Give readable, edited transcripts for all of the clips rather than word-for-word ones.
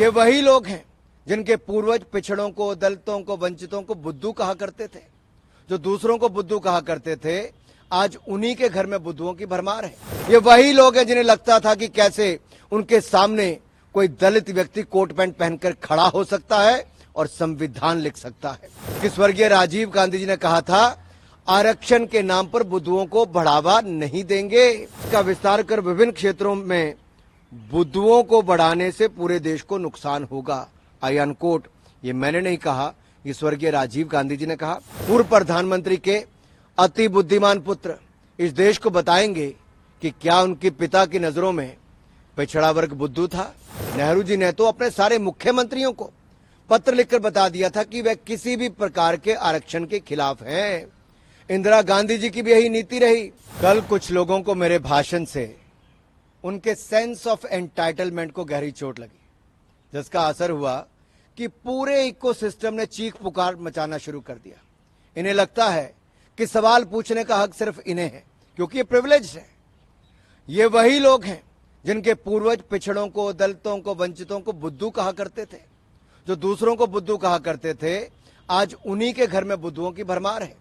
ये वही लोग हैं जिनके पूर्वज पिछड़ों को, दलितों को, वंचितों को बुद्धू कहा करते थे। जो दूसरों को बुद्धू कहा करते थे, आज उन्हीं के घर में बुद्धुओं की भरमार है। ये वही लोग हैं जिन्हें लगता था कि कैसे उनके सामने कोई दलित व्यक्ति कोट पैंट पहनकर खड़ा हो सकता है और संविधान लिख सकता है। कि स्वर्गीय राजीव गांधी जी ने कहा था, आरक्षण के नाम पर बुद्धुओं को बढ़ावा नहीं देंगे। इसका विस्तार कर विभिन्न क्षेत्रों में बुद्धुओं को बढ़ाने से पूरे देश को नुकसान होगा। आई अनकोट। ये मैंने नहीं कहा, ये स्वर्गीय राजीव गांधी जी ने कहा। पूर्व प्रधानमंत्री के अति बुद्धिमान पुत्र इस देश को बताएंगे कि क्या उनके पिता की नजरों में पिछड़ा वर्ग बुद्धू था। नेहरू जी ने तो अपने सारे मुख्यमंत्रियों को पत्र लिखकर बता दिया था कि वे किसी भी प्रकार के आरक्षण के खिलाफ हैं। इंदिरा गांधी जी की भी यही नीति रही। कल कुछ लोगों को मेरे भाषण से उनके सेंस ऑफ एंटाइटलमेंट को गहरी चोट लगी, जिसका असर हुआ कि पूरे इकोसिस्टम ने चीख पुकार मचाना शुरू कर दिया। इन्हें लगता है कि सवाल पूछने का हक सिर्फ इन्हें है, क्योंकि ये प्रिविलेज है। ये वही लोग हैं जिनके पूर्वज पिछड़ों को, दलितों को, वंचितों को बुद्धू कहा करते थे। जो दूसरों को बुद्धू कहा करते थे, आज उन्हीं के घर में बुद्धुओं की भरमार है।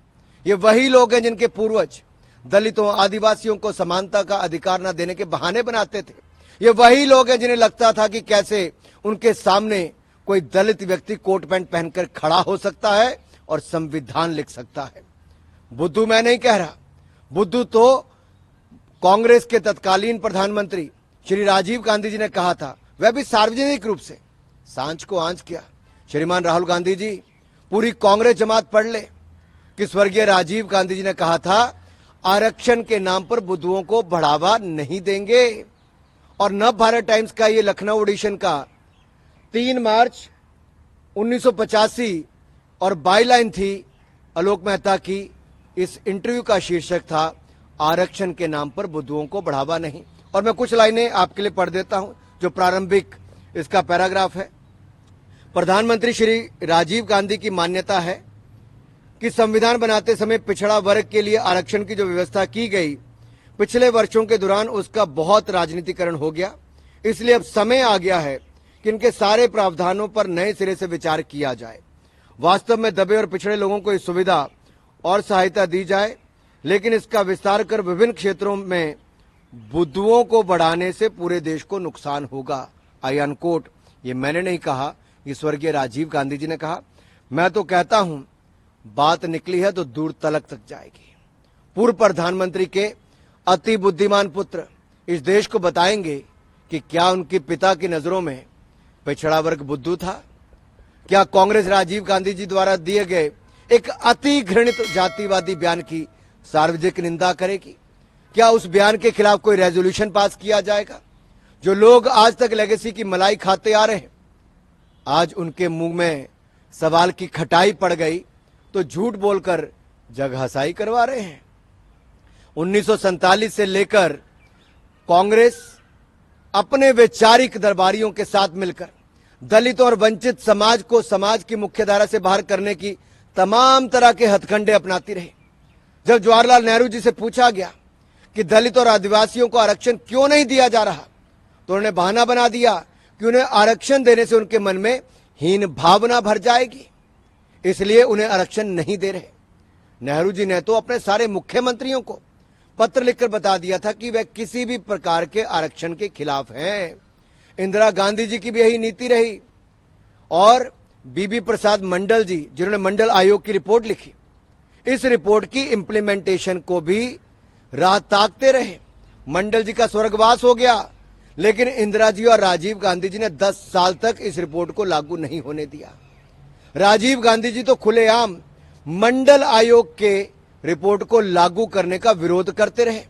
ये वही लोग हैं जिनके पूर्वज दलितों, आदिवासियों को समानता का अधिकार न देने के बहाने बनाते थे। ये वही लोग हैं जिन्हें लगता था कि कैसे उनके सामने कोई दलित व्यक्ति कोट पैंट पहनकर खड़ा हो सकता है और संविधान लिख सकता है। बुद्धू मैं नहीं कह रहा, बुद्धू तो कांग्रेस के तत्कालीन प्रधानमंत्री श्री राजीव गांधी जी ने कहा था, वह भी सार्वजनिक रूप से सांझ को आंच किया। श्रीमान राहुल गांधी जी, पूरी कांग्रेस जमात पढ़ ले कि स्वर्गीय राजीव गांधी जी ने कहा था, आरक्षण के नाम पर बुद्धुओं को बढ़ावा नहीं देंगे। और नव भारत टाइम्स का ये लखनऊ एडिशन का 3 मार्च 1985 और बाईलाइन थी आलोक मेहता की। इस इंटरव्यू का शीर्षक था, आरक्षण के नाम पर बुद्धुओं को बढ़ावा नहीं। और मैं कुछ लाइनें आपके लिए पढ़ देता हूं, जो प्रारंभिक इसका पैराग्राफ है। प्रधानमंत्री श्री राजीव गांधी की मान्यता है कि संविधान बनाते समय पिछड़ा वर्ग के लिए आरक्षण की जो व्यवस्था की गई, पिछले वर्षों के दौरान उसका बहुत राजनीतिकरण हो गया। इसलिए अब समय आ गया है कि इनके सारे प्रावधानों पर नए सिरे से विचार किया जाए। वास्तव में दबे और पिछड़े लोगों को इस सुविधा और सहायता दी जाए, लेकिन इसका विस्तार कर विभिन्न क्षेत्रों में बुद्धुओं को बढ़ाने से पूरे देश को नुकसान होगा। आई अनकोट। ये मैंने नहीं कहा, ये स्वर्गीय राजीव गांधी जी ने कहा। मैं तो कहता हूं, बात निकली है तो दूर तलक तक जाएगी। पूर्व प्रधानमंत्री के अति बुद्धिमान पुत्र इस देश को बताएंगे कि क्या उनके पिता की नजरों में पिछड़ा वर्ग बुद्धू था। क्या कांग्रेस राजीव गांधी जी द्वारा दिए गए एक अति घृणित जातिवादी बयान की सार्वजनिक निंदा करेगी। क्या उस बयान के खिलाफ कोई रेजोल्यूशन पास किया जाएगा। जो लोग आज तक लेगेसी की मलाई खाते आ रहे हैं, आज उनके मुंह में सवाल की खटाई पड़ गई तो झूठ बोलकर जगहसाई करवा रहे हैं। 1947 से लेकर कांग्रेस अपने वैचारिक दरबारियों के साथ मिलकर दलितों और वंचित समाज को समाज की मुख्यधारा से बाहर करने की तमाम तरह के हथकंडे अपनाती रही। जब जवाहरलाल नेहरू जी से पूछा गया कि दलित और आदिवासियों को आरक्षण क्यों नहीं दिया जा रहा, तो उन्होंने बहाना बना दिया कि उन्हें आरक्षण देने से उनके मन में हीन भावना भर जाएगी, इसलिए उन्हें आरक्षण नहीं दे रहे। नेहरू जी ने तो अपने सारे मुख्यमंत्रियों को पत्र लिखकर बता दिया था कि वे किसी भी प्रकार के आरक्षण के खिलाफ हैं। इंदिरा गांधी जी की भी यही नीति रही। और बीबी प्रसाद मंडल जी, जिन्होंने मंडल आयोग की रिपोर्ट लिखी, इस रिपोर्ट की इंप्लीमेंटेशन को भी राह ताकते रहे। मंडल जी का स्वर्गवास हो गया, लेकिन इंदिरा जी और राजीव गांधी जी ने 10 साल तक इस रिपोर्ट को लागू नहीं होने दिया। राजीव गांधी जी तो खुलेआम मंडल आयोग के रिपोर्ट को लागू करने का विरोध करते रहे।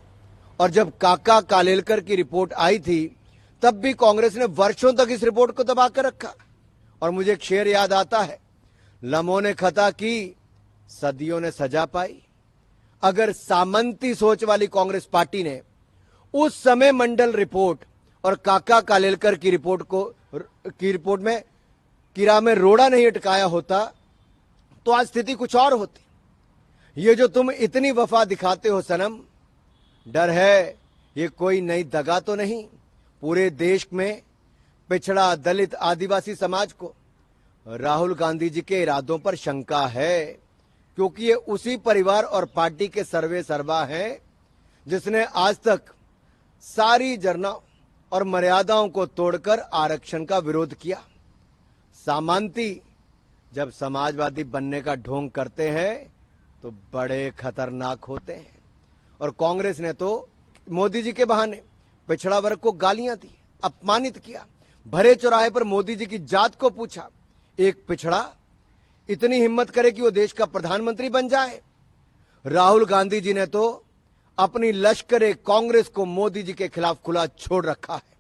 और जब काका कालेलकर की रिपोर्ट आई थी, तब भी कांग्रेस ने वर्षों तक इस रिपोर्ट को दबा कर रखा। और मुझे एक शेर याद आता है, लम्हों ने खता की, सदियों ने सजा पाई। अगर सामंती सोच वाली कांग्रेस पार्टी ने उस समय मंडल रिपोर्ट और काका कालेलकर की रिपोर्ट में कीड़ा में रोड़ा नहीं अटकाया होता, तो आज स्थिति कुछ और होती। ये जो तुम इतनी वफा दिखाते हो सनम, डर है ये कोई नई दगा तो नहीं। पूरे देश में पिछड़ा, दलित, आदिवासी समाज को राहुल गांधी जी के इरादों पर शंका है, क्योंकि ये उसी परिवार और पार्टी के सर्वे सर्वा हैं जिसने आज तक सारी जरना और मर्यादाओं को तोड़कर आरक्षण का विरोध किया। सामंती जब समाजवादी बनने का ढोंग करते हैं तो बड़े खतरनाक होते हैं। और कांग्रेस ने तो मोदी जी के बहाने पिछड़ा वर्ग को गालियां दी, अपमानित किया। भरे चौराहे पर मोदी जी की जात को पूछा। एक पिछड़ा इतनी हिम्मत करे कि वो देश का प्रधानमंत्री बन जाए। राहुल गांधी जी ने तो अपनी लश्कर कांग्रेस को मोदी जी के खिलाफ खुला छोड़ रखा है।